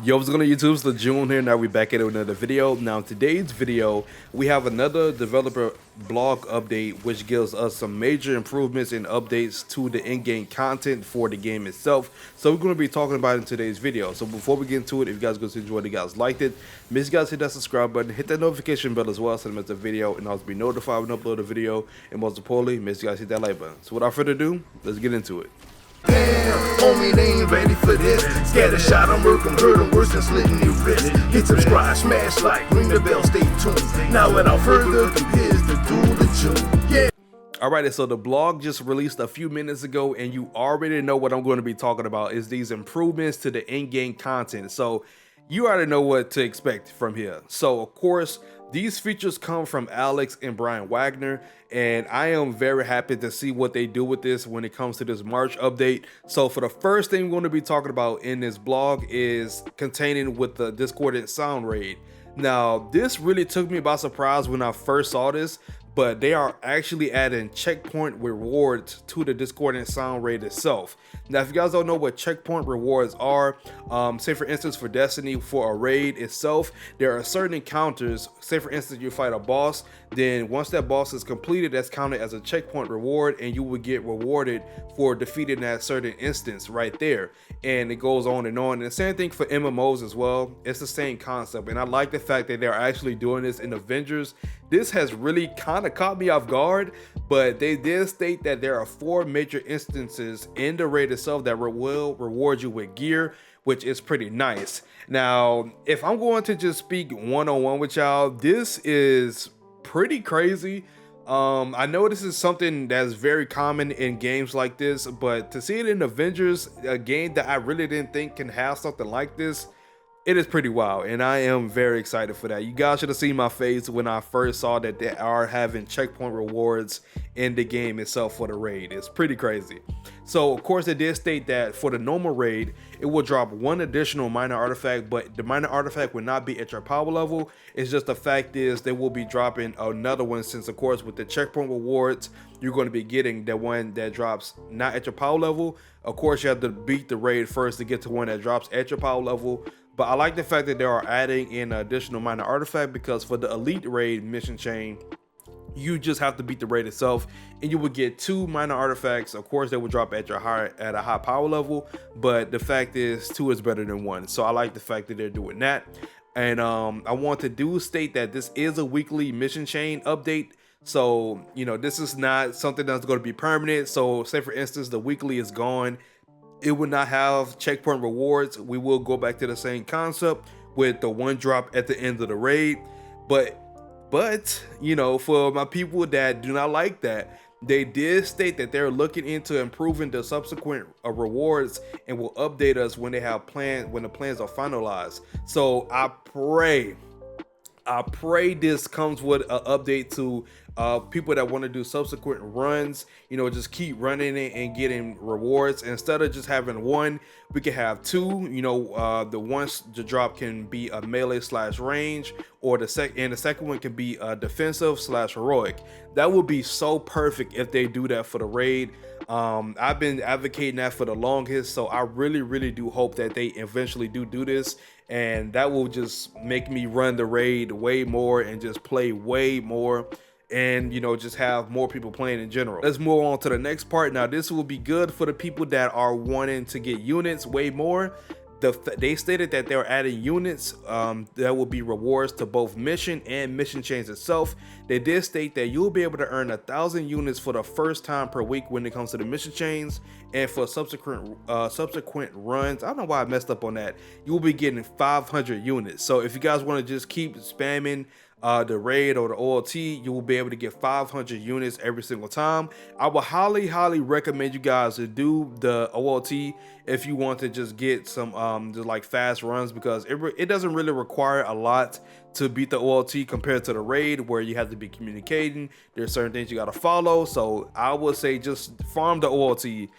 Yo, what's going on YouTube? It's the June here. Now we're back at it with another video. Now in today's video, we have another developer blog update, which gives us some major improvements and updates to the in-game content for the game itself. So we're going to be talking about it in today's video. So before we get into it, if you guys go to enjoy, you guys liked it, make sure you guys hit that subscribe button, hit that notification bell as well, so that miss the video and also be notified when I upload a video. And most importantly, make sure you guys hit that like button. So without further ado, let's get into it. Damn, homie, they ain't ready for this. Scatter shot, I'm working, hurt 'em worse than slitting your wrist. Hit subscribe, smash like, ring the bell, stay tuned. Now without further ado, here's the duel of June. Yeah. Alrighty, so the blog just released a few minutes ago, and you already know what I'm going to be talking about is these improvements to the in-game content. So you already know what to expect from here. So of course, these features come from Alex and Brian Wagner, and I am very happy to see what they do with this when it comes to this March update. So for the first thing we're going to be talking about in this blog is containing with the discordant sound raid. Now, this really took me by surprise when I first saw this, but they are actually adding checkpoint rewards to the discordant sound raid itself. Now, if you guys don't know what checkpoint rewards are, say for instance for Destiny, for a raid itself, there are certain encounters. Say for instance you fight a boss, then once that boss is completed, that's counted as a checkpoint reward, and you will get rewarded for defeating that certain instance right there. And it goes on and on. And the same thing for MMOs as well. It's the same concept, and I like the fact that they're actually doing this in Avengers. This has really kind of caught me off guard, but they did state that there are 4 major instances in the raid itself that will reward you with gear, which is pretty nice. Now, if I'm going to just speak one-on-one with y'all, this is pretty crazy. I know this is something that's very common in games like this, but to see it in Avengers, a game that I really didn't think can have something like this, it is pretty wild, and I am very excited for that. You guys should have seen my face when I first saw that they are having checkpoint rewards in the game itself for the raid. It's pretty crazy. So of course, they did state that for the normal raid, it will drop 1 additional minor artifact, but the minor artifact will not be at your power level. It's just the fact is they will be dropping another one, since of course with the checkpoint rewards, you're going to be getting the one that drops not at your power level. Of course, you have to beat the raid first to get to one that drops at your power level. But I like the fact that they are adding in an additional minor artifact, because for the elite raid mission chain, you just have to beat the raid itself and you will get 2 minor artifacts. Of course, they will drop at a high power level, but the fact is 2 is better than 1. So I like the fact that they're doing that. And I want to state that this is a weekly mission chain update. So, you know, this is not something that's going to be permanent. So say for instance, the weekly is gone, it will not have checkpoint rewards. We will go back to the same concept with the 1 drop at the end of the raid. But you know, for my people that do not like that, they did state that they're looking into improving the subsequent rewards and will update us when they have when the plans are finalized. So I pray this comes with an update to people that want to do subsequent runs. You know, just keep running it and getting rewards. Instead of just having 1, we can have 2. You know, the ones the drop can be a melee / range, or the second one can be a defensive / heroic. That would be so perfect if they do that for the raid. I've been advocating that for the longest, so I really do hope that they eventually do this, and that will just make me run the raid way more and just play way more, and you know, just have more people playing in general. Let's move on to the next part. Now, this will be good for the people that are wanting to get units way more. They stated that they're adding units that will be rewards to both mission and mission chains itself. They did state that you'll be able to earn 1,000 units for the first time per week when it comes to the mission chains, and for subsequent runs, I don't know why I messed up on that, you'll be getting 500 units. So if you guys want to just keep spamming the raid or the OLT, you will be able to get 500 units every single time. I would highly recommend you guys to do the OLT if you want to just get some just like fast runs, because it doesn't really require a lot to beat the OLT compared to the raid, where you have to be communicating. There's certain things you got to follow. So I would say just farm the OLT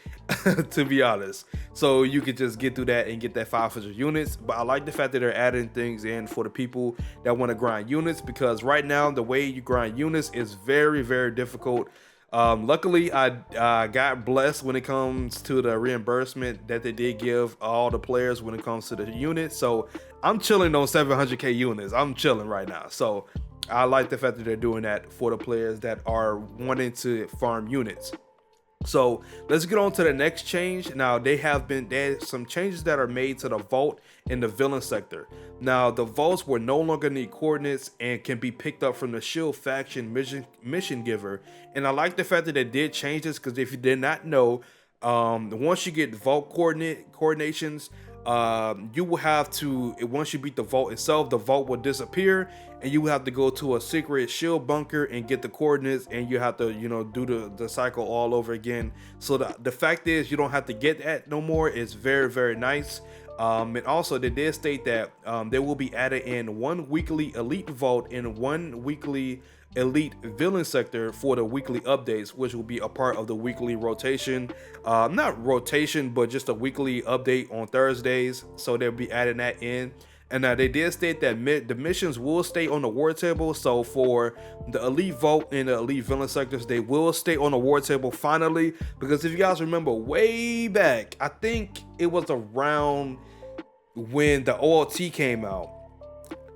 to be honest, so you could just get through that and get that 500 units. But I like the fact that they're adding things in for the people that want to grind units, because right now the way you grind units is very difficult. Luckily, I got blessed when it comes to the reimbursement that they did give all the players when it comes to the units. So I'm chilling on 700k units. I'm chilling right now. So I like the fact that they're doing that for the players that are wanting to farm units. So let's get on to the next change. Now there's some changes that are made to the vault in the villain sector. Now the vaults will no longer need coordinates and can be picked up from the shield faction mission giver. And I like the fact that they did change this, because if you did not know, once you get vault coordinations, you will have to, once you beat the vault itself, the vault will disappear, and you will have to go to a secret shield bunker and get the coordinates, and you have to, do the cycle all over again. So the fact is, you don't have to get that no more. It's very, very nice. And also they did state that they will be added in one weekly elite vault and one weekly elite villain sector for the weekly updates, which will be a part of the weekly rotation. Not rotation, but just a weekly update on Thursdays. So they'll be adding that in. And they did state that the missions will stay on the war table. So for the elite vault and the elite villain sectors, they will stay on the war table finally. Because if you guys remember way back, I think it was around when the OLT came out,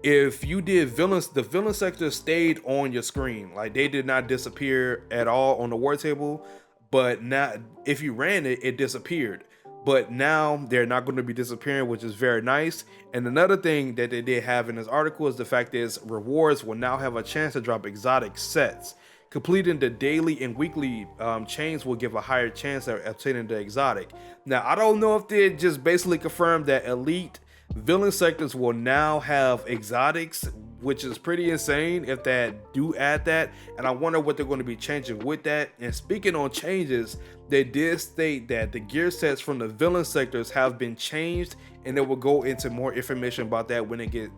if you did villains, the villain sector stayed on your screen. Like, they did not disappear at all on the war table. But now if you ran it, it disappeared. But now they're not going to be disappearing, which is very nice. And another thing that they did have in this article is the fact is rewards will now have a chance to drop exotic sets. Completing the daily and weekly chains will give a higher chance of obtaining the exotic. Now, I don't know if they just basically confirmed that elite villain sectors will now have exotics, which is pretty insane if that do add that. And I wonder what they're going to be changing with that. And speaking on changes, they did state that the gear sets from the villain sectors have been changed, and they will go into more information about that when they get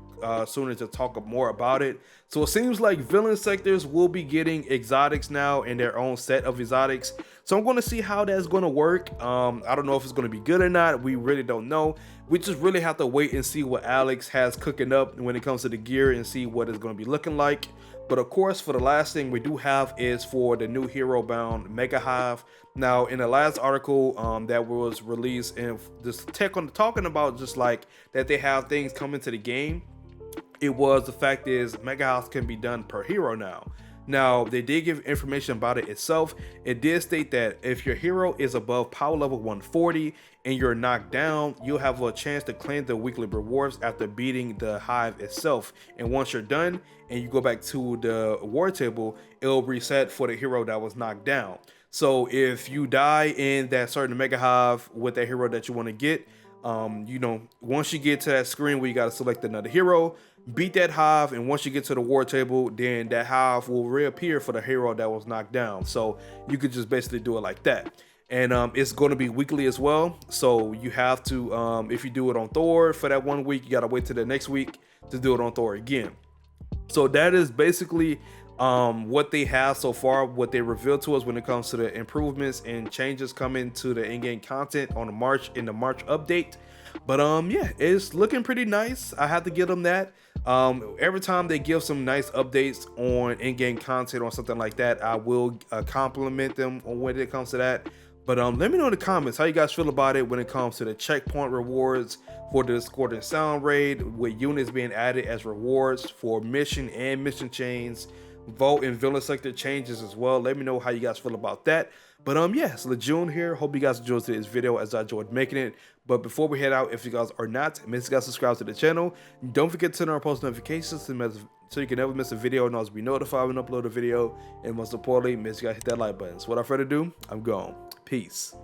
sooner to talk more about it. So it seems like villain sectors will be getting exotics now in their own set of exotics. So I'm going to see how that's going to work. I don't know if it's going to be good or not. We really don't know. We just really have to wait and see what Alex has cooking up when it comes to the gear and see what it's going to be looking like. But of course, for the last thing we do have is for the new hero bound Mega Hive. Now, in the last article that was released, and this talking about just like that they have things coming to the game, it was the fact is Mega Hive can be done per hero now. Now, they did give information about it itself. It did state that if your hero is above power level 140 and you're knocked down, you'll have a chance to claim the weekly rewards after beating the hive itself. And once you're done and you go back to the war table, it'll reset for the hero that was knocked down. So if you die in that certain Mega Hive with that hero that you want to get, once you get to that screen where you got to select another hero, beat that hive, and once you get to the war table, then that hive will reappear for the hero that was knocked down. So you could just basically do it like that. And it's going to be weekly as well. So you have to, if you do it on Thor for that 1 week, you got to wait till the next week to do it on Thor again. So that is basically what they have so far, what they revealed to us when it comes to the improvements and changes coming to the in-game content on the March update. But yeah, it's looking pretty nice. I have to give them that. Every time they give some nice updates on in-game content or something like that, I will compliment them on when it comes to that. But let me know in the comments how you guys feel about it when it comes to the checkpoint rewards for the Discordant Sound Raid, with units being added as rewards for mission and mission chains, vote and villain sector changes as well. Let me know how you guys feel about that. But yeah, it's Lejeune here. Hope you guys enjoyed today's video as I enjoyed making it. But before we head out, if you guys are not, make sure you guys subscribe to the channel. Don't forget to turn on our post notifications so you can never miss a video and always be notified when I upload a video. And most importantly, make sure you guys hit that like button. So without further ado, I'm gone. Peace.